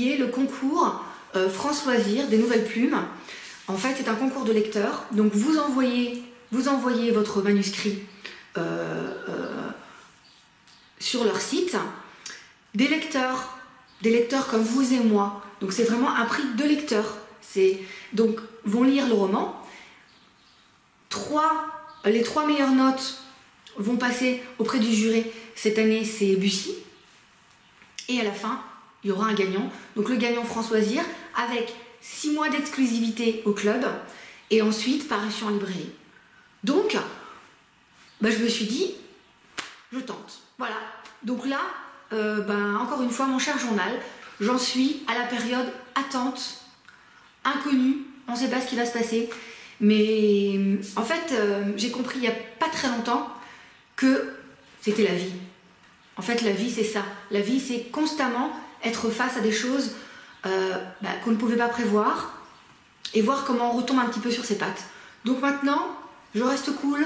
y ait le concours France Loisirs des Nouvelles Plumes. En fait, c'est un concours de lecteurs. Donc, vous envoyez votre manuscrit sur leur site. Des lecteurs comme vous et moi. Donc, c'est vraiment un prix de lecteurs. Donc, vont lire le roman. Les 3 meilleures notes vont passer auprès du jury. Cette année, c'est Bussy. Et à la fin, il y aura un gagnant. Donc, le gagnant France Loisirs avec 6 mois d'exclusivité au club et ensuite parution en librairie. Donc, je me suis dit, je tente. Voilà. Donc là, encore une fois, mon cher journal, j'en suis à la période attente, inconnue, on ne sait pas ce qui va se passer. Mais en fait, j'ai compris il n'y a pas très longtemps que c'était la vie. En fait, la vie, c'est ça. La vie, c'est constamment être face à des choses qu'on ne pouvait pas prévoir et voir comment on retombe un petit peu sur ses pattes. Donc maintenant, je reste cool,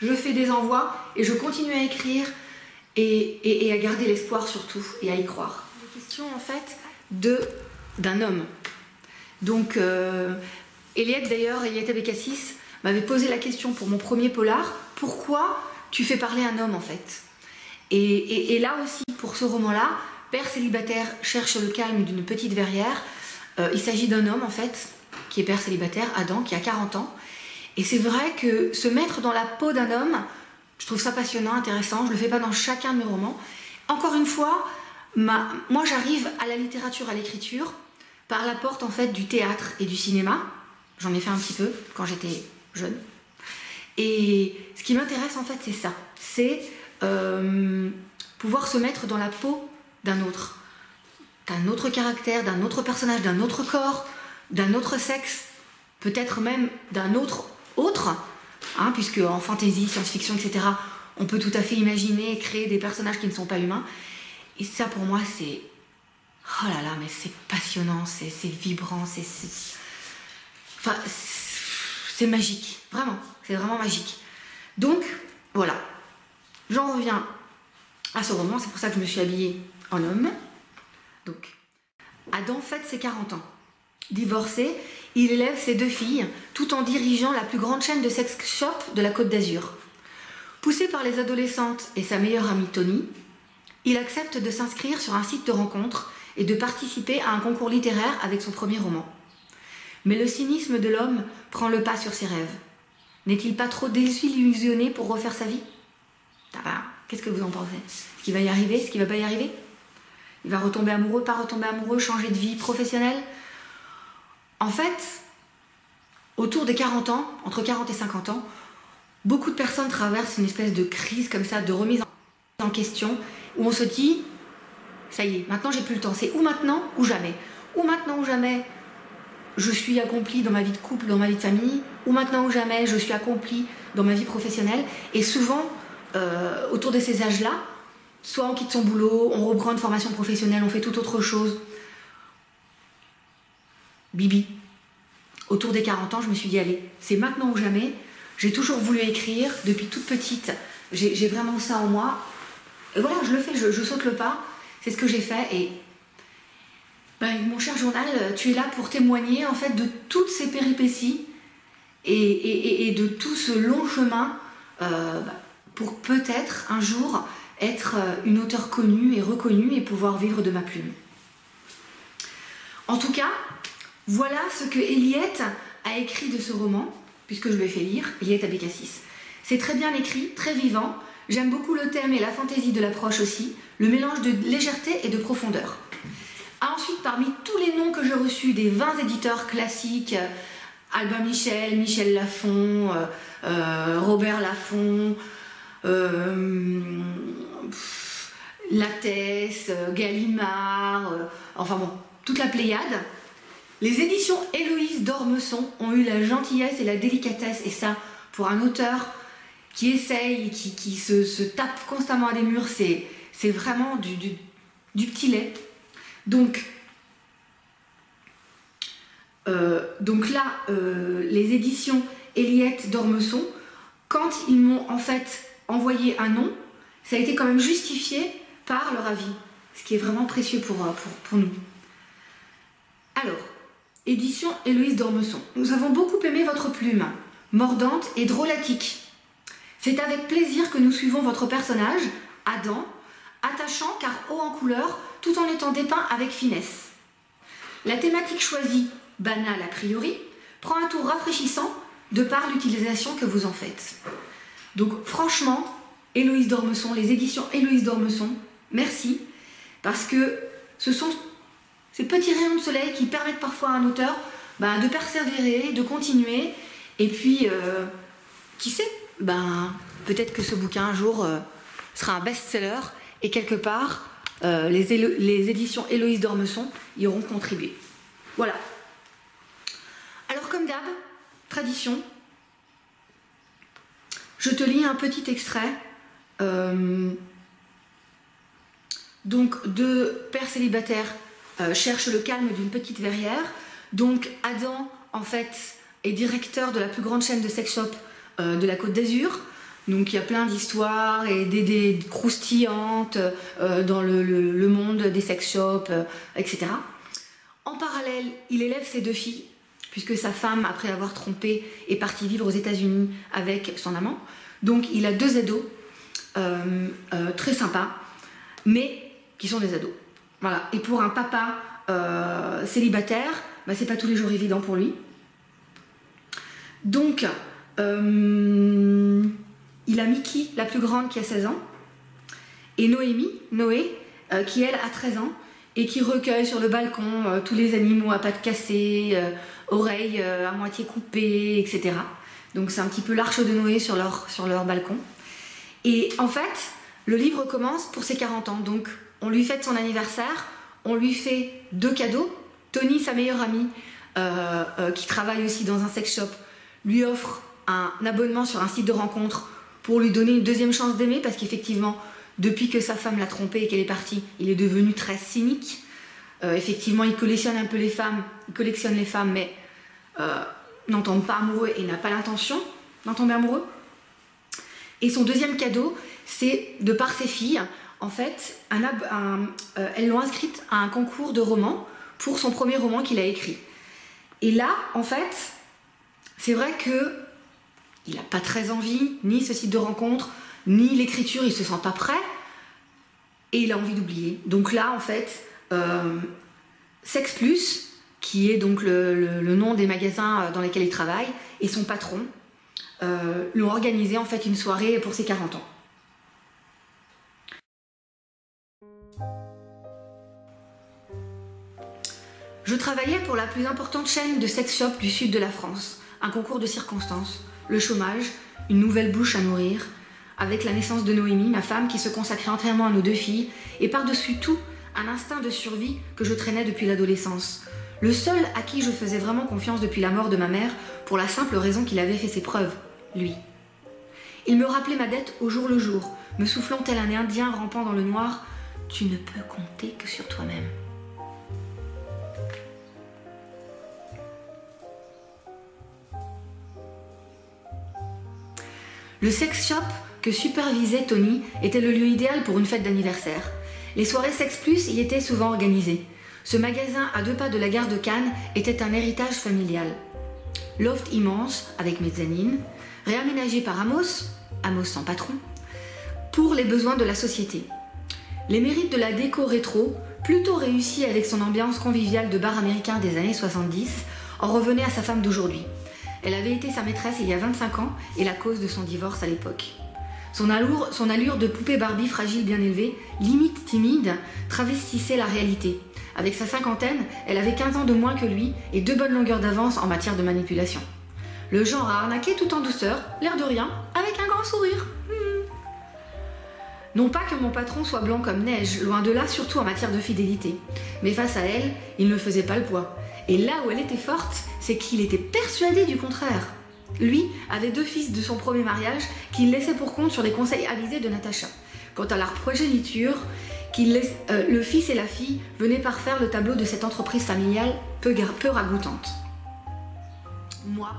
je fais des envois et je continue à écrire et à garder l'espoir surtout et à y croire. La question en fait d'un homme. Donc Eliette Abécassis m'avait posé la question pour mon premier polar, pourquoi tu fais parler un homme en fait? Et là aussi, pour ce roman-là, Père célibataire cherche le calme d'une petite verrière. Il s'agit d'un homme en fait, qui est père célibataire, Adam, qui a 40 ans. Et c'est vrai que se mettre dans la peau d'un homme, je trouve ça passionnant, intéressant. Je le fais pas dans chacun de mes romans. Encore une fois, moi j'arrive à la littérature, à l'écriture, par la porte en fait du théâtre et du cinéma. J'en ai fait un petit peu quand j'étais jeune. Et ce qui m'intéresse en fait, c'est ça. C'est pouvoir se mettre dans la peau d'un autre caractère, d'un autre personnage, d'un autre corps, d'un autre sexe, peut-être même d'un autre, puisque en fantasy, science-fiction, etc., on peut tout à fait imaginer et créer des personnages qui ne sont pas humains. Et ça, pour moi, c'est... Oh là là, mais c'est passionnant, c'est vibrant, c'est magique, vraiment, c'est vraiment magique. Donc, voilà, j'en reviens à ce roman, c'est pour ça que je me suis habillée en homme. Donc, Adam fête ses 40 ans. Divorcé, il élève ses 2 filles, tout en dirigeant la plus grande chaîne de sex shop de la Côte d'Azur. Poussé par les adolescentes et sa meilleure amie Tony, il accepte de s'inscrire sur un site de rencontre et de participer à un concours littéraire avec son premier roman. Mais le cynisme de l'homme prend le pas sur ses rêves. N'est-il pas trop désillusionné pour refaire sa vie? Qu'est-ce que vous en pensez? Est-ce qu'il va y arriver? Est-ce qu'il ne va pas y arriver? Il va retomber amoureux, pas retomber amoureux, changer de vie professionnelle? En fait, autour des 40 ans, entre 40 et 50 ans, beaucoup de personnes traversent une espèce de crise comme ça, de remise en question, où on se dit, ça y est, maintenant j'ai plus le temps, c'est ou maintenant ou jamais. Ou maintenant ou jamais, je suis accomplie dans ma vie de couple, dans ma vie de famille, ou maintenant ou jamais, je suis accomplie dans ma vie professionnelle. Et souvent, autour de ces âges-là, soit on quitte son boulot, on reprend une formation professionnelle, on fait tout autre chose. Bibi. Autour des 40 ans, je me suis dit, allez, c'est maintenant ou jamais. J'ai toujours voulu écrire, depuis toute petite. J'ai vraiment ça en moi. Et voilà, je le fais, je saute le pas. C'est ce que j'ai fait. Et mon cher journal, tu es là pour témoigner en fait de toutes ces péripéties et de tout ce long chemin pour peut-être un jour être une auteure connue et reconnue et pouvoir vivre de ma plume. En tout cas, voilà ce que Eliette a écrit de ce roman, puisque je lui ai fait lire, Eliette Abécassis. C'est très bien écrit, très vivant. J'aime beaucoup le thème et la fantaisie de l'approche aussi, le mélange de légèreté et de profondeur. Ensuite, parmi tous les noms que j'ai reçus des 20 éditeurs classiques, Albin Michel, Michel Lafon, Robert Laffont, Lattès, Gallimard, enfin bon, toute la Pléiade. Les éditions Héloïse d'Ormesson ont eu la gentillesse et la délicatesse, et ça, pour un auteur qui essaye, qui se tape constamment à des murs, c'est vraiment du petit lait. Donc là, les éditions Eliette d'Ormesson, quand ils m'ont en fait envoyé un nom, ça a été quand même justifié par leur avis, ce qui est vraiment précieux pour nous. édition Héloïse d'Ormesson. Nous avons beaucoup aimé votre plume, mordante et drôlatique. C'est avec plaisir que nous suivons votre personnage, Adam, attachant car haut en couleur, tout en étant dépeint avec finesse. La thématique choisie, banale a priori, prend un tour rafraîchissant de par l'utilisation que vous en faites. Donc franchement, Héloïse d'Ormesson, les éditions Héloïse d'Ormesson, merci, parce que ce sont ces petits rayons de soleil qui permettent parfois à un auteur de persévérer, de continuer, et puis, qui sait, peut-être que ce bouquin un jour sera un best-seller, et quelque part, les éditions Héloïse d'Ormesson y auront contribué. Voilà. Alors comme d'hab, tradition, je te lis un petit extrait. Donc, deux pères célibataires cherchent le calme d'une petite verrière. Donc, Adam, en fait, est directeur de la plus grande chaîne de sex shop de la Côte d'Azur. Donc, il y a plein d'histoires et d'idées croustillantes dans le monde des sex shops, etc. En parallèle, il élève ses deux filles, puisque sa femme, après avoir trompé, est partie vivre aux États-Unis avec son amant. Donc, il a deux ados très sympas, mais qui sont des ados. Voilà. Et pour un papa célibataire, c'est pas tous les jours évident pour lui. Donc, il a Mickey, la plus grande, qui a 16 ans, et Noé, qui elle a 13 ans, et qui recueille sur le balcon tous les animaux à pattes cassées, oreilles à moitié coupées, etc. Donc c'est un petit peu l'arche de Noé sur leur balcon. Et en fait, le livre commence pour ses 40 ans. Donc on lui fête son anniversaire, on lui fait deux cadeaux. Tony, sa meilleure amie, qui travaille aussi dans un sex shop, lui offre un abonnement sur un site de rencontre pour lui donner une deuxième chance d'aimer, parce qu'effectivement, depuis que sa femme l'a trompé et qu'elle est partie, il est devenu très cynique. Effectivement, il collectionne un peu les femmes, mais n'en tombe pas amoureux et n'a pas l'intention d'en tomber amoureux. Et son deuxième cadeau, c'est de par ses filles, en fait, elles l'ont inscrite à un concours de romans pour son premier roman qu'il a écrit. Et là, en fait, c'est vrai que il n'a pas très envie, ni ce site de rencontre, ni l'écriture, il ne se sent pas prêt, et il a envie d'oublier. Donc là, en fait, Sex Plus, qui est donc le nom des magasins dans lesquels il travaille, et son patron l'ont organisé en fait une soirée pour ses 40 ans. Je travaillais pour la plus importante chaîne de sex shop du sud de la France. Un concours de circonstances, le chômage, une nouvelle bouche à nourrir, avec la naissance de Noémie, ma femme, qui se consacrait entièrement à nos deux filles, et par-dessus tout, un instinct de survie que je traînais depuis l'adolescence. Le seul à qui je faisais vraiment confiance depuis la mort de ma mère, pour la simple raison qu'il avait fait ses preuves, lui. Il me rappelait ma dette au jour le jour, me soufflant tel un Indien rampant dans le noir, « Tu ne peux compter que sur toi-même. » Le sex shop que supervisait Tony était le lieu idéal pour une fête d'anniversaire. Les soirées Sex Plus y étaient souvent organisées. Ce magasin à 2 pas de la gare de Cannes était un héritage familial. Loft immense avec mezzanine, réaménagé par Amos sans patron, pour les besoins de la société. Les mérites de la déco rétro, plutôt réussie avec son ambiance conviviale de bar américain des années 70, en revenaient à sa femme d'aujourd'hui. Elle avait été sa maîtresse il y a 25 ans et la cause de son divorce à l'époque. Son allure de poupée Barbie fragile bien élevée, limite timide, travestissait la réalité. Avec sa cinquantaine, elle avait 15 ans de moins que lui et 2 bonnes longueurs d'avance en matière de manipulation. Le genre à arnaquer tout en douceur, l'air de rien, avec un grand sourire. Non pas que mon patron soit blanc comme neige, loin de là, surtout en matière de fidélité. Mais face à elle, il ne faisait pas le poids. Et là où elle était forte, c'est qu'il était persuadé du contraire. Lui avait 2 fils de son premier mariage qu'il laissait pour compte sur les conseils avisés de Natacha. Quant à leur progéniture, le fils et la fille venaient parfaire le tableau de cette entreprise familiale peu ragoûtante. Moi,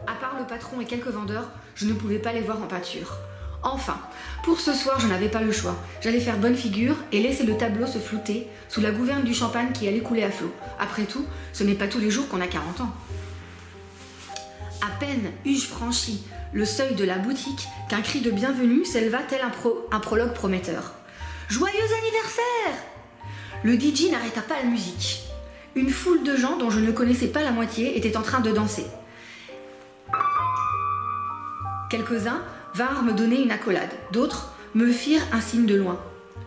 à part le patron et quelques vendeurs, je ne pouvais pas les voir en pâture. Enfin, pour ce soir, je n'avais pas le choix. J'allais faire bonne figure et laisser le tableau se flouter sous la gouverne du champagne qui allait couler à flot. Après tout, ce n'est pas tous les jours qu'on a 40 ans. À peine eus-je franchi le seuil de la boutique qu'un cri de bienvenue s'éleva tel un prologue prometteur. « Joyeux anniversaire !» Le DJ n'arrêta pas la musique. Une foule de gens dont je ne connaissais pas la moitié était en train de danser. Quelques-uns vinrent me donner une accolade, d'autres me firent un signe de loin.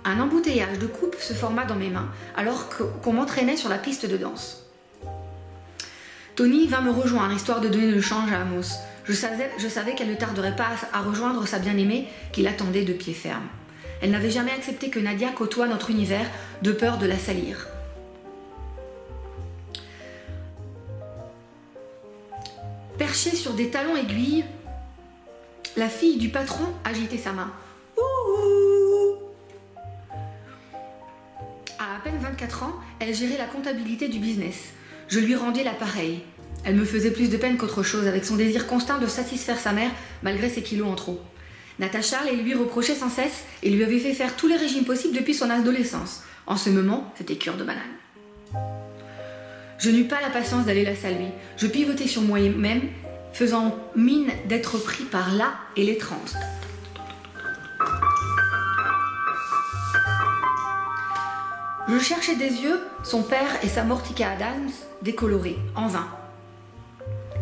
Un embouteillage de coupes se forma dans mes mains alors qu'on m'entraînait sur la piste de danse. Tony vint me rejoindre histoire de donner le change à Amos. Je savais qu'elle ne tarderait pas à rejoindre sa bien-aimée qui l'attendait de pied ferme. Elle n'avait jamais accepté que Nadia côtoie notre univers de peur de la salir. Perchée sur des talons aiguilles, la fille du patron agitait sa main. Ouh! À peine 24 ans, elle gérait la comptabilité du business. Je lui rendais l'appareil. Elle me faisait plus de peine qu'autre chose, avec son désir constant de satisfaire sa mère, malgré ses kilos en trop. Natacha les lui reprochait sans cesse et lui avait fait faire tous les régimes possibles depuis son adolescence. En ce moment, c'était cure de banane. Je n'eus pas la patience d'aller la saluer. Je pivotais sur moi-même, faisant mine d'être pris par là et les transes. Je cherchais des yeux son père et sa Mortica Adams décolorés, en vain.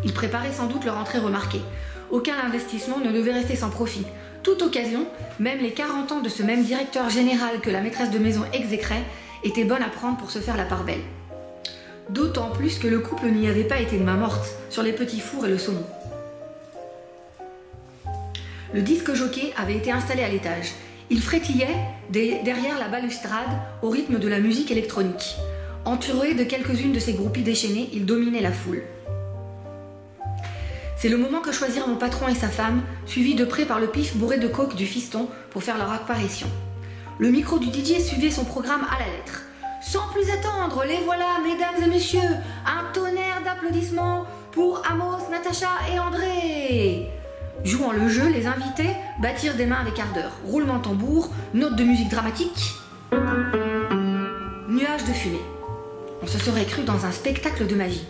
Ils préparaient sans doute leur entrée remarquée. Aucun investissement ne devait rester sans profit. Toute occasion, même les 40 ans de ce même directeur général que la maîtresse de maison exécrait, étaient bonnes à prendre pour se faire la part belle. D'autant plus que le couple n'y avait pas été de main morte sur les petits fours et le saumon. Le disque jockey avait été installé à l'étage. Il frétillait derrière la balustrade au rythme de la musique électronique. Entouré de quelques-unes de ses groupies déchaînées, il dominait la foule. C'est le moment que choisirent mon patron et sa femme, suivis de près par le pif bourré de coke du fiston pour faire leur apparition. Le micro du DJ suivait son programme à la lettre. Sans plus attendre, les voilà, mesdames et messieurs, un tonnerre d'applaudissements pour Amos, Natacha et André. Jouant le jeu, les invités battirent des mains avec ardeur. Roulement de tambour, notes de musique dramatique, nuages de fumée. On se serait cru dans un spectacle de magie.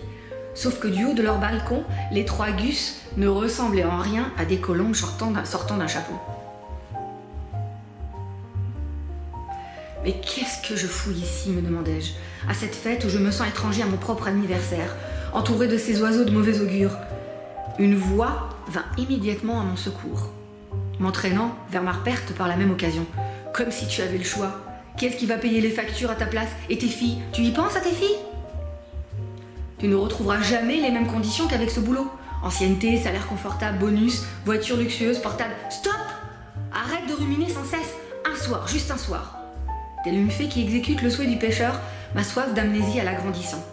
Sauf que du haut de leur balcon, les trois gus ne ressemblaient en rien à des colombes sortant d'un chapeau. Mais qu'est-ce que je fous ici, me demandai-je, à cette fête où je me sens étranger à mon propre anniversaire, entouré de ces oiseaux de mauvais augure. Une voix vint immédiatement à mon secours, m'entraînant vers ma perte par la même occasion. Comme si tu avais le choix. Qui est-ce qui va payer les factures à ta place? Et tes filles? Tu y penses à tes filles? Tu ne retrouveras jamais les mêmes conditions qu'avec ce boulot. Ancienneté, salaire confortable, bonus, voiture luxueuse, portable. Stop! Arrête de ruminer sans cesse. Un soir, juste un soir. Telle une fée qui exécute le souhait du pêcheur, ma soif d'amnésie alla grandissant.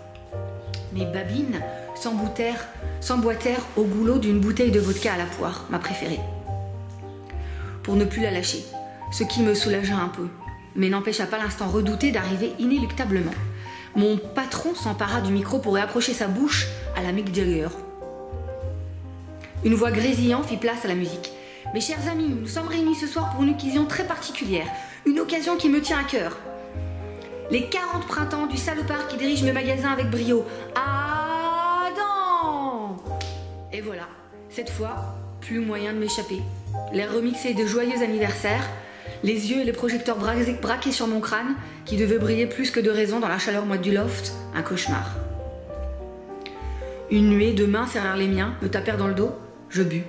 Mes babines s'emboîtèrent au goulot d'une bouteille de vodka à la poire, ma préférée. Pour ne plus la lâcher, ce qui me soulagea un peu, mais n'empêcha pas l'instant redouté d'arriver inéluctablement. Mon patron s'empara du micro pour approcher sa bouche à la Mick Jagger. Une voix grésillante fit place à la musique. Mes chers amis, nous sommes réunis ce soir pour une occasion très particulière, une occasion qui me tient à cœur. Les 40 printemps du salopard qui dirige mes magasins avec brio. Adam! Et voilà, cette fois, plus moyen de m'échapper. L'air remixé de joyeux anniversaire, les yeux et les projecteurs braqués sur mon crâne, qui devait briller plus que de raison dans la chaleur moite du loft, un cauchemar. Une nuée de mains serrèrent les miens, me tapèrent dans le dos, je bus.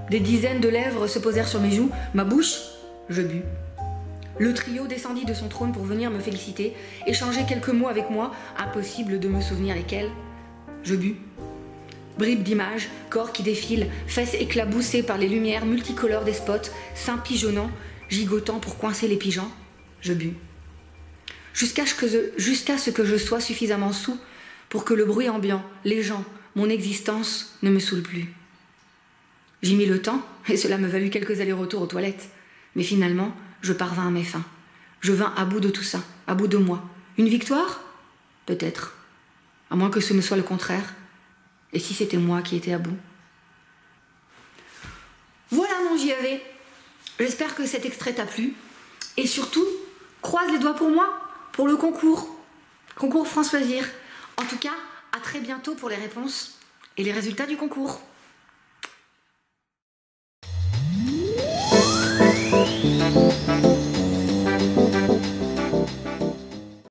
Des dizaines de lèvres se posèrent sur mes joues, ma bouche, je bus. Le trio descendit de son trône pour venir me féliciter, échanger quelques mots avec moi, impossible de me souvenir lesquels. Je bus. Bribes d'images, corps qui défilent, fesses éclaboussées par les lumières multicolores des spots, seins pigeonnants, gigotant pour coincer les pigeons. Je bus. Jusqu'à ce que je sois suffisamment saoul pour que le bruit ambiant, les gens, mon existence ne me saoulent plus. J'y mis le temps, et cela me valut quelques allers-retours aux toilettes. Mais finalement, je parvins à mes fins. Je vins à bout de tout ça, à bout de moi. Une victoire? Peut-être. À moins que ce ne soit le contraire. Et si c'était moi qui étais à bout? Voilà mon JAV. J'espère que cet extrait t'a plu. Et surtout, croise les doigts pour moi, pour le concours France Loisirs. En tout cas, à très bientôt pour les réponses et les résultats du concours.